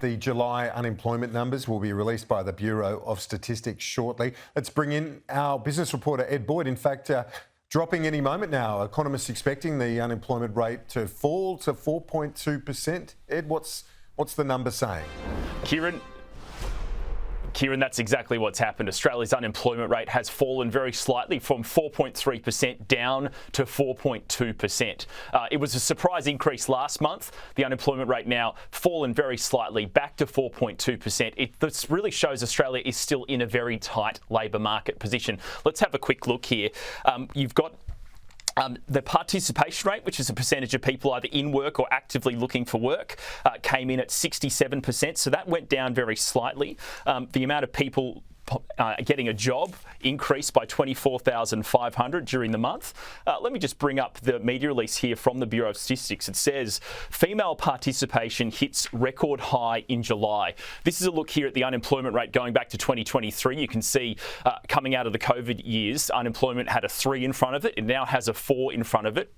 The July unemployment numbers will be released by the Bureau of Statistics shortly. Let's bring in our business reporter, Ed Boyd. In fact, dropping any moment now. Economists expecting the unemployment rate to fall to 4.2%. Ed, what's the number saying? Kieran, that's exactly what's happened. Australia's unemployment rate has fallen very slightly from 4.3% down to 4.2%. It was a surprise increase last month. The unemployment rate now fallen very slightly back to 4.2%. This really shows Australia is still in a very tight labour market position. Let's have a quick look here. You've got the participation rate, which is a percentage of people either in work or actively looking for work, came in at 67%. So that went down very slightly. The amount of people getting a job increased by 24,500 during the month. Let me just bring up the media release here from the Bureau of Statistics. It says female participation hits record high in July. This is a look here at the unemployment rate going back to 2023. You can see coming out of the COVID years, unemployment had a 3 in front of it. It now has a 4 in front of it.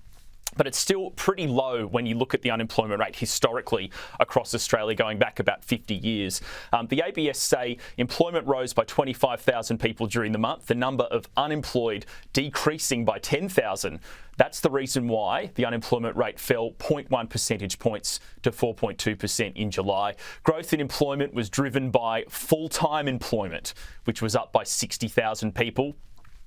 But it's still pretty low when you look at the unemployment rate historically across Australia going back about 50 years. The ABS say employment rose by 25,000 people during the month, the number of unemployed decreasing by 10,000. That's the reason why the unemployment rate fell 0.1 percentage points to 4.2% in July. Growth in employment was driven by full-time employment, which was up by 60,000 people,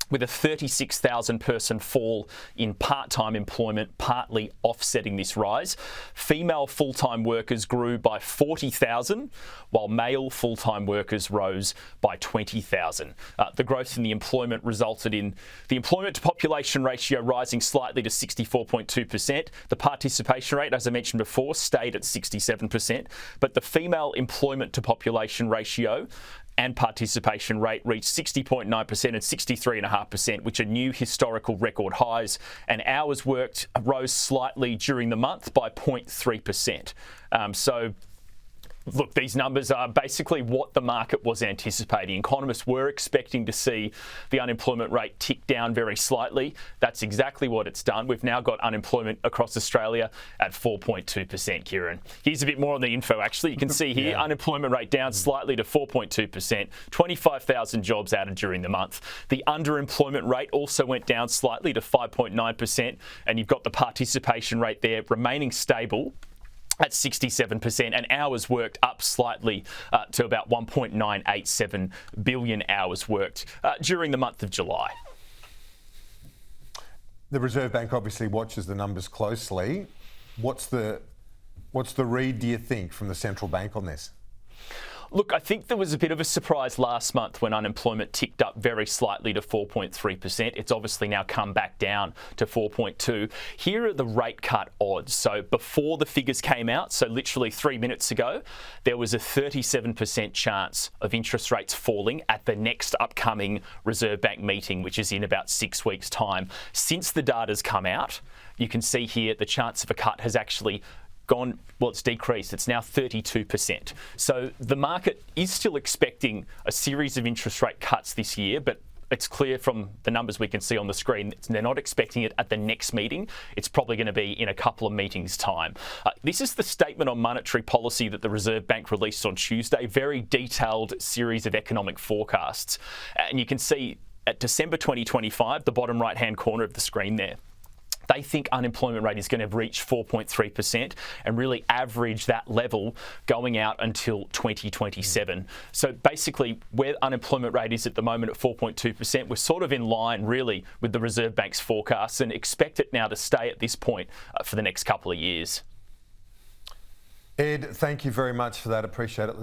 with a 36,000 person fall in part-time employment partly offsetting this rise. Female full-time workers grew by 40,000, while male full-time workers rose by 20,000. The growth in the employment resulted in the employment to population ratio rising slightly to 64.2%. The participation rate, as I mentioned before, stayed at 67%, but the female employment to population ratio and participation rate reached 60.9% and 63.5%, which are new historical record highs. And hours worked rose slightly during the month by 0.3%. Look, these numbers are basically what the market was anticipating. Economists were expecting to see the unemployment rate tick down very slightly. That's exactly what it's done. We've now got unemployment across Australia at 4.2%, Kieran. Here's a bit more on the info, actually. You can see here, unemployment rate down slightly to 4.2%, 25,000 jobs added during the month. The underemployment rate also went down slightly to 5.9%, and you've got the participation rate there remaining stable at 67%, and hours worked up slightly to about 1.987 billion hours worked during the month of July. The Reserve Bank obviously watches the numbers closely. What's the read, do you think, from the central bank on this? Look, I think there was a bit of a surprise last month when unemployment ticked up very slightly to 4.3%. It's obviously now come back down to 4.2%. Here are the rate cut odds. So before the figures came out, so literally 3 minutes ago, there was a 37% chance of interest rates falling at the next upcoming Reserve Bank meeting, which is in about 6 weeks' time. Since the data's come out, you can see here the chance of a cut has actually it's decreased. It's now 32%. So the market is still expecting a series of interest rate cuts this year, but it's clear from the numbers we can see on the screen that they're not expecting it at the next meeting. It's probably going to be in a couple of meetings' time. This is the statement on monetary policy that the Reserve Bank released on Tuesday, very detailed series of economic forecasts. And you can see at December 2025, the bottom right-hand corner of the screen there, they think unemployment rate is going to reach 4.3% and really average that level going out until 2027. So basically, where unemployment rate is at the moment at 4.2%, we're sort of in line really with the Reserve Bank's forecasts and expect it now to stay at this point for the next couple of years. Ed, thank you very much for that. Appreciate it.